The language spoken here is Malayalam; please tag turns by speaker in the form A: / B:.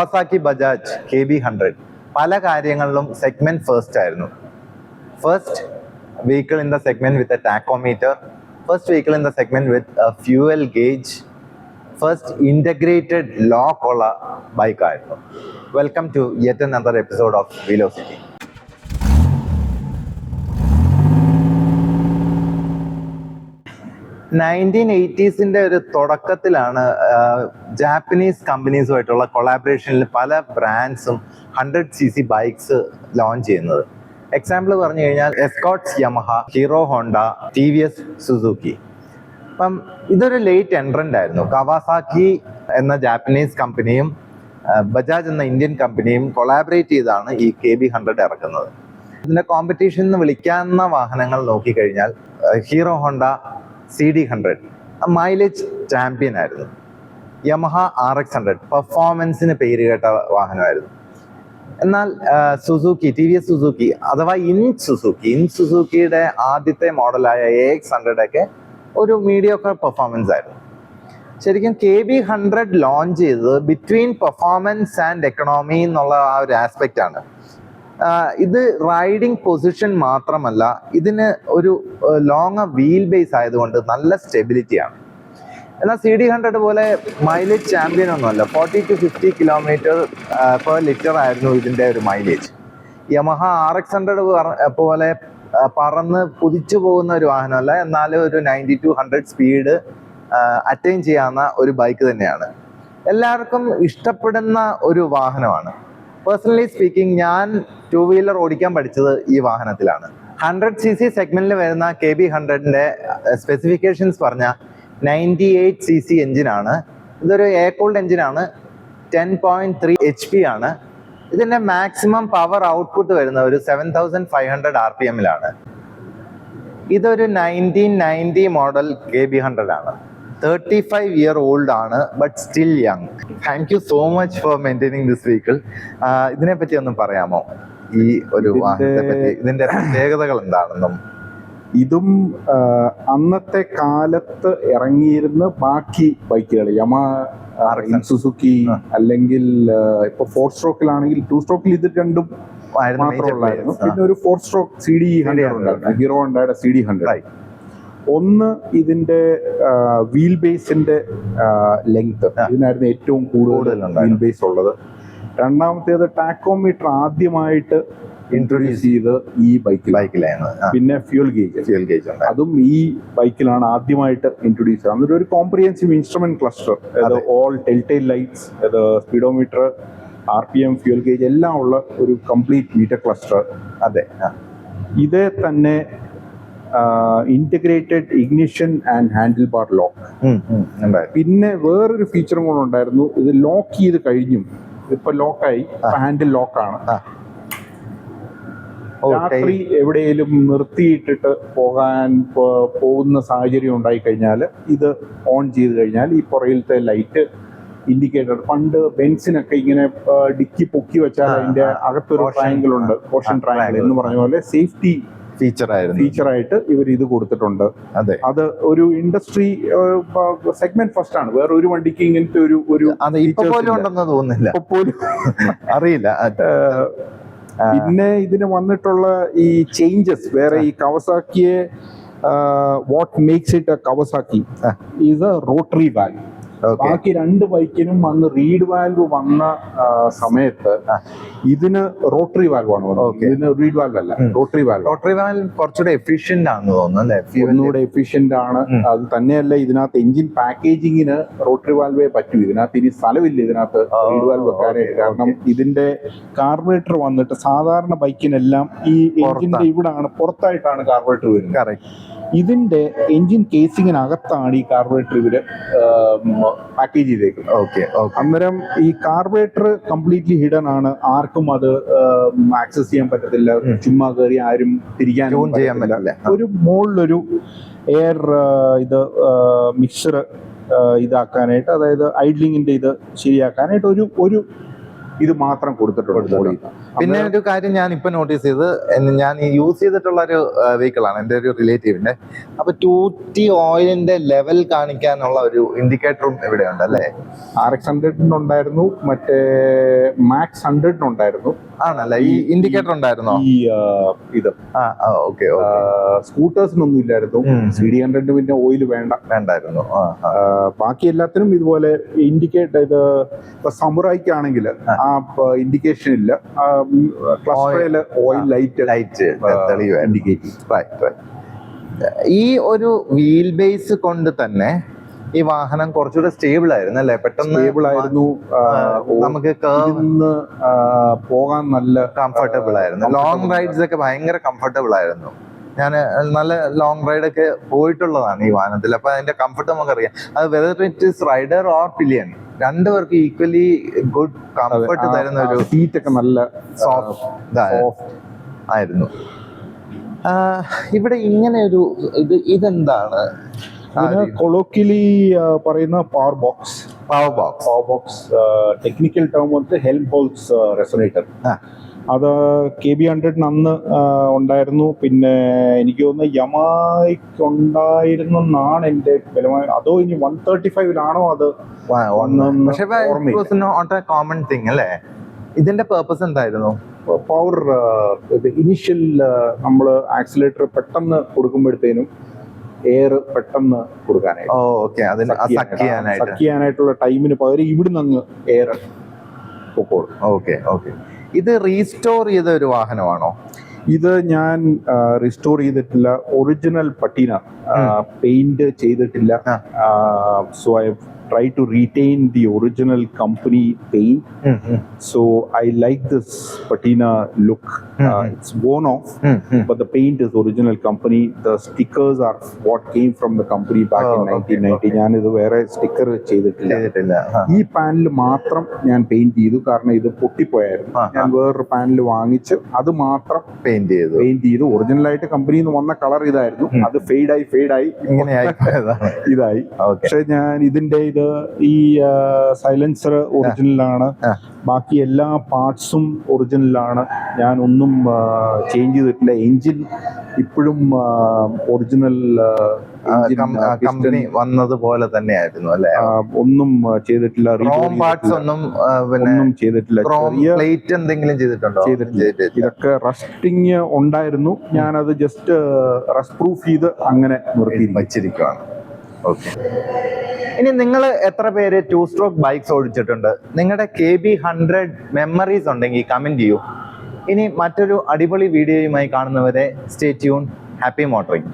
A: കവാസാക്കി ബജാജ് KB100 പല കാര്യങ്ങളിലും സെഗ്മെന്റ് ഫസ്റ്റ് ആയിരുന്നു. First vehicle in the segment with a tachometer, first vehicle in the segment with a fuel gauge, first integrated lock ഉള്ള ബൈക്ക് ആയിരുന്നു. Welcome to yet another episode of Velocity. Nineteen എയ്റ്റീസിന്റെ ഒരു തുടക്കത്തിലാണ് ജാപ്പനീസ് കമ്പനീസുമായിട്ടുള്ള കൊളാബറേഷനിൽ പല ബ്രാൻഡ്സും 100cc ബൈക്സ് ലോഞ്ച് ചെയ്യുന്നത്. എക്സാമ്പിൾ പറഞ്ഞു കഴിഞ്ഞാൽ Escorts Yamaha, Hero Honda, TVS Suzuki. അപ്പം ഇതൊരു ലേറ്റ് എൻട്രന്റ് ആയിരുന്നു. കവാസാക്കി എന്ന ജാപ്പനീസ് കമ്പനിയും ബജാജ് എന്ന ഇന്ത്യൻ കമ്പനിയും കൊളാബറേറ്റ് ചെയ്താണ് ഈ KB100 ഇറക്കുന്നത്. ഇതിന്റെ കോമ്പറ്റീഷൻ എന്ന് വിളിക്കാവുന്ന വാഹനങ്ങൾ നോക്കിക്കഴിഞ്ഞാൽ hero Honda CD100 mileage champion ആയിരുന്നു. യമഹ RX100 പെർഫോമൻസിന് പേര് കേട്ട വാഹനമായിരുന്നു. എന്നാൽ സുസുക്കി, TVS സുസുക്കി അഥവാ ഇൻ സുസുക്കിയുടെ ആദ്യത്തെ മോഡലായ AX100 ഒക്കെ ഒരു മീഡിയോക്കർ പെർഫോമൻസ് ആയിരുന്നു. ശരിക്കും KB100 ലോഞ്ച് ചെയ്തത് ബിറ്റ്വീൻ പെർഫോമൻസ് ആൻഡ് എക്കണോമി എന്നുള്ള ആ ഒരു ആസ്പെക്റ്റ് ആണ്. ഇത് റൈഡിങ് പൊസിഷൻ മാത്രമല്ല, ഇതിന് ഒരു ലോങ് വീൽ ബേസ് ആയതുകൊണ്ട് നല്ല സ്റ്റെബിലിറ്റിയാണ്. എന്നാൽ CD100 പോലെ മൈലേജ് ചാമ്പ്യൻ ഒന്നുമല്ല. 40 to 50 കിലോമീറ്റർ പെർ ലിറ്റർ ആയിരുന്നു ഇതിന്റെ ഒരു മൈലേജ്. യമഹ RX100 പോലെ പറന്ന് കുതിച്ചു പോകുന്ന ഒരു വാഹനമല്ല, എന്നാലും ഒരു 90 to 100 സ്പീഡ് അറ്റൈൻ ചെയ്യാവുന്ന ഒരു ബൈക്ക് തന്നെയാണ്. എല്ലാവർക്കും ഇഷ്ടപ്പെടുന്ന ഒരു വാഹനമാണ്. പേഴ്സണലി സ്പീക്കിംഗ്, ഞാൻ 2 വീലർ ഓടിക്കാൻ പഠിച്ചത് ഈ വാഹനത്തിലാണ്. 100cc സെഗ്മെന്റിൽ വരുന്ന KB100ന്റെ സ്പെസിഫിക്കേഷൻസ് പറഞ്ഞ 98cc എഞ്ചിനാണ്. ഇതൊരു എയർ കൂൾഡ് എഞ്ചിനാണ്. 10.3 HP ആണ്. ഇതിന്റെ മാക്സിമം പവർ ഔട്ട്പുട്ട് വരുന്ന ഒരു 7500 RPM-ലാണ്. ഇതൊരു 1990 മോഡൽ KB100 ആണ്. 35-year-old ആണ്, but still young. Thank you so much for maintaining this vehicle. ഇതിനെ പറ്റി ഒന്നും പറയാമോ? ഈ ഒരു വാഹനത്തെ പറ്റി, ഇതിന്റെ പ്രത്യേകതകൾ എന്താണെന്നും.
B: ഇതും അന്നത്തെ കാലത്ത് ഇറങ്ങിയിരുന്ന ബാക്കി ബൈക്കുകൾ, യമഹ, സുസുക്കി, അല്ലെങ്കിൽ ഇപ്പൊ 4 സ്ട്രോക്കിലാണെങ്കിൽ 2 സ്ട്രോക്കിൽ ഇത് രണ്ടും മാത്രമുള്ളായിരുന്നു. പിന്നെ ഒരു 4 സ്ട്രോക്ക് CD100 ഉണ്ടായിരുന്നു, ഹീറോ ഹോണ്ടയുടെ CD100. ഒന്ന്, ഇതിന്റെ വീൽ ബേസിന്റെ ലെങ്ത്, ഇതിനായിരുന്നു ഏറ്റവും കൂടുതൽ വീൽ ബേസ് ഉള്ളത്. രണ്ടാമത്തേത് ടാക്കോമീറ്റർ ആദ്യമായിട്ട് ഇൻട്രൊഡ്യൂസ് ചെയ്ത് ഈ ബൈക്കിലാണ്. പിന്നെ ഫ്യൂൽ ഗേജ് അതും ഈ ബൈക്കിലാണ് ആദ്യമായിട്ട് ഇൻട്രൊഡ്യൂസ് ചെയ്തത്. അതൊരു comprehensive instrument cluster, all telltale lights, speedometer, RPM, fuel gauge എല്ലാം ഉള്ള ഒരു കംപ്ലീറ്റ് മീറ്റർ ക്ലസ്റ്റർ.
A: അതെ,
B: ഇതേ തന്നെ integrated ignition and handle bar lock. പിന്നെ വേറൊരു ഫീച്ചറും കൂടെ ഉണ്ടായിരുന്നു. ഇത് ലോക്ക് ചെയ്ത് കഴിഞ്ഞും ഇപ്പൊ ലോക്കായി, ഹാൻഡിൽ ലോക്കാണ്. രാത്രി എവിടെയെങ്കിലും നിർത്തിയിട്ടിട്ട് പോകുന്ന സാഹചര്യം ഉണ്ടായി കഴിഞ്ഞാൽ ഇത് ഓൺ ചെയ്ത് കഴിഞ്ഞാൽ ഈ പുറകിലത്തെ ലൈറ്റ് ഇൻഡിക്കേറ്റർ, പണ്ട് ബെൻസിനൊക്കെ ഇങ്ങനെ ഡിക്കി പൊക്കി വെച്ചാൽ അതിന്റെ അകത്തൊരു ട്രയാങ്കിൾ ഉണ്ട്, കോഷൻ ട്രയാങ്കിൾ എന്ന് പറഞ്ഞ പോലെ സേഫ്റ്റി ഫീച്ചറായിട്ട് ഇവർ ഇത് കൊടുത്തിട്ടുണ്ട്. അത് ഒരു ഇൻഡസ്ട്രി സെഗ്മെന്റ് ഫസ്റ്റ് ആണ്. വേറെ ഒരു വണ്ടിക്ക് ഇങ്ങനത്തെ ഒരു
A: തോന്നുന്നില്ല, അറിയില്ല.
B: പിന്നെ ഇതിന് വന്നിട്ടുള്ള ഈ ചേഞ്ചസ് വേറെ, ഈ കവസാക്കിയെ what makes it Kawasaki is a rotary valve. ബാക്കി 2 ബൈക്കിനും അന്ന് റീഡ് വാൽവ് വന്ന സമയത്ത് ഇതിന് റോട്ടറി വാൽവ് ആണ് വന്നത്. ഇതിന് റീഡ് വാൽവ് അല്ല, റോട്ടറി വാൽവ്.
A: കുറച്ചുകൂടെ എഫിഷ്യന്റ് ആണെന്ന് തോന്നുന്നു,
B: ഒന്നുകൂടെ എഫിഷ്യന്റ് ആണ്. അത് തന്നെയല്ല, ഇതിനകത്ത് എഞ്ചിൻ പാക്കേജിങ്ങിന് റോട്ടറി വാൽവേ പറ്റൂ. ഇതിനകത്ത് ഇനി സ്ഥലമില്ല ഇതിനകത്ത് റീഡ് വാൽവ് വെക്കാനായിട്ട്. കാരണം ഇതിന്റെ കാർബറേറ്റർ വന്നിട്ട് സാധാരണ ബൈക്കിനെല്ലാം ഈ എഞ്ചിന്റെ ഇവിടാണ്, പുറത്തായിട്ടാണ് കാർബറേറ്റർ വരുന്നത്. ഇതിന്റെ എഞ്ചിൻ കേസിങ്ങിനകത്താണ് ഈ കാർബറേറ്റർ ഇവര് പാക്കേജ് ചെയ്തേക്കുന്നത്. അന്നേരം ഈ കാർബറേറ്റർ കംപ്ലീറ്റ്ലി ഹിഡൻ ആണ്. ആർക്കും അത് ആക്സസ് ചെയ്യാൻ പറ്റത്തില്ല. ചുമ്മാ കയറി ആരും തിരിക്കാൻ ചെയ്യാൻ പറ്റില്ല. ഒരു മുകളിലൊരു എയർ മിക്സർ ഇതാക്കാനായിട്ട്, അതായത് ഐഡ്ലിങ്ങിന്റെ ഇത് ശരിയാക്കാനായിട്ട് ഒരു ഇത് മാത്രം കൊടുത്തിട്ടുണ്ട് മോളിൽ നിന്ന്.
A: പിന്നെ ഒരു കാര്യം ഞാൻ ഇപ്പൊ നോട്ടീസ് ചെയ്ത്, ഞാൻ യൂസ് ചെയ്തിട്ടുള്ള ഒരു വെഹിക്കിൾ ആണ് എൻ്റെ ഒരു റിലേറ്റീവിന്റെ. അപ്പൊ 2T ഓയിലിന്റെ ലെവൽ കാണിക്കാനുള്ള ഒരു ഇൻഡിക്കേറ്ററും ഇവിടെ ഉണ്ട് അല്ലേ?
B: RX 100 ഉണ്ടായിരുന്നു, മറ്റേ മാക്സ് 100 ഉണ്ടായിരുന്നു.
A: ആണല്ലേ? ഈ ഇൻഡിക്കേറ്റർ ഉണ്ടായിരുന്നോ?
B: ഈ ഇത്
A: ഓക്കെ.
B: സ്കൂട്ടേഴ്സിനൊന്നും ഇല്ലായിരുന്നു. CD100 പിന്നെ ഓയിൽ
A: വേണ്ടായിരുന്നു.
B: ബാക്കി എല്ലാത്തിനും ഇതുപോലെ ഇൻഡിക്കേറ്റ്. ഇത് ഇപ്പൊ സമുറായിക്കാണെങ്കിൽ ആ ഇൻഡിക്കേഷൻ ഇല്ല, ക്ലസ്റ്ററില് ഓയിൽ ലൈറ്റ്
A: ഇൻഡിക്കേറ്റ്. ഈ ഒരു വീൽ ബേസ് കൊണ്ട് തന്നെ ഈ വാഹനം കുറച്ചുകൂടെ സ്റ്റേബിൾ ആയിരുന്നു അല്ലെ? പെട്ടെന്ന്
B: സ്റ്റേബിൾ ആയിരുന്നു,
A: നമുക്ക്
B: പോകാൻ നല്ല
A: കംഫർട്ടബിൾ ആയിരുന്നു. ലോങ് റൈഡ്സ് ഒക്കെ ഭയങ്കര കംഫർട്ടബിൾ ആയിരുന്നു. ഞാൻ നല്ല ലോങ് റൈഡ് ഒക്കെ പോയിട്ടുള്ളതാണ് ഈ വാഹനത്തിൽ. അപ്പൊ അതിന്റെ കംഫർട്ട് നമുക്കറിയാം. അത് whether it is rider or pillion, രണ്ടുപേർക്ക് ഈക്വലി ഗുഡ് കംഫർട്ട് തരുന്ന ഒരു
B: സീറ്റ് ഒക്കെ നല്ല
A: സോഫ്റ്റ് ആയിരുന്നു. ഇവിടെ ഇങ്ങനെ ഒരു ഇതെന്താണ്
B: കൊളോക്കിയലി പറയുന്ന പവർ ബോക്സ്. ടെക്നിക്കൽ ടേം വന്നിട്ട് ഹെൽംഹോൾട്സ് റെസൊനേറ്റർ. അത് KB100 അന്ന് ഉണ്ടായിരുന്നു. പിന്നെ എനിക്ക് തോന്നുന്നു യമായ്ക്ക് ഉണ്ടായിരുന്നെന്നാണ് എൻ്റെ ബലമായ, അതോ ഇനി 135-ലാണോ അത്?
A: കോമൺ തിങ് അല്ലേ? ഇതിന്റെ പേർപ്പസ് എന്തായിരുന്നു?
B: പവർ ഇനിഷ്യൽ നമ്മൾ ആക്സിലേറ്റർ പെട്ടെന്ന് കൊടുക്കുമ്പോഴത്തേനും എയർ പെട്ടെന്ന് കൊടുക്കാനായിട്ട്, ചെയ്യാനായിട്ടുള്ള ടൈമിന് പകരം ഇവിടുന്ന് അങ്ങ് എയർ പൊക്കോളും.
A: ഓക്കെ. ഇത് റീസ്റ്റോർ ചെയ്ത ഒരു വാഹനമാണോ?
B: ഇത് ഞാൻ റീസ്റ്റോർ ചെയ്തിട്ടില്ല. ഒറിജിനൽ പട്ടീന പെയിന്റ് ചെയ്തിട്ടില്ല. So I try to retain the original company paint. So I like this patina look. It's worn off, but the paint is original company. The stickers are what came from the company back in 1990. ഞാൻ ഇത് വേറെ സ്റ്റിക്കർ ചെയ്തിട്ടില്ല. ഈ പാനൽ മാത്രം ഞാൻ പെയിന്റ് ചെയ്തു, കാരണം ഇത് പൊട്ടിപ്പോയായിരുന്നു. ഞാൻ വേറൊരു പാനൽ വാങ്ങിച്ച് അത് മാത്രം പെയിന്റ് ചെയ്തു. ഒറിജിനൽ ആയിട്ട് കമ്പനിയിൽ നിന്ന് വന്ന കളർ ഇതായിരുന്നു. അത് ഫെയ്ഡായി ഇതായി. പക്ഷെ ഞാൻ ഇതിന്റെ ഈ സൈലൻസർ ഒറിജിനലാണ്, ബാക്കി എല്ലാ പാർട്സും ഒറിജിനലാണ്. ഞാൻ ഒന്നും ചേഞ്ച് ചെയ്തിട്ടില്ല. എഞ്ചിൻ ഇപ്പോഴും ഒറിജിനൽ
A: കമ്പനി വന്നതുപോലെ തന്നെയായിരുന്നു അല്ലെ?
B: ഒന്നും ചെയ്തിട്ടില്ല.
A: ഒന്നും ചെയ്തിട്ടില്ല. പ്ലേറ്റ് എന്തെങ്കിലും ചെയ്തിട്ടുണ്ടോ?
B: ഇതൊക്കെ റസ്റ്റിങ് ഉണ്ടായിരുന്നു. ഞാനത് ജസ്റ്റ് റസ്റ്റ് പ്രൂഫ് ചെയ്ത് അങ്ങനെ നിർത്തി
A: വച്ചിരിക്കുകയാണ്. ഓക്കെ. ഇനി നിങ്ങൾ എത്ര പേര് 2 സ്ട്രോക്ക് ബൈക്സ് ഓടിച്ചിട്ടുണ്ട്? നിങ്ങളുടെ KB100 മെമ്മറീസ് ഉണ്ടെങ്കിൽ കമന്റ് ചെയ്യൂ. ഇനി മറ്റൊരു അടിപൊളി വീഡിയോയുമായി കാണുന്നവരെ സ്റ്റേ ട്യൂൺ. Happy motoring.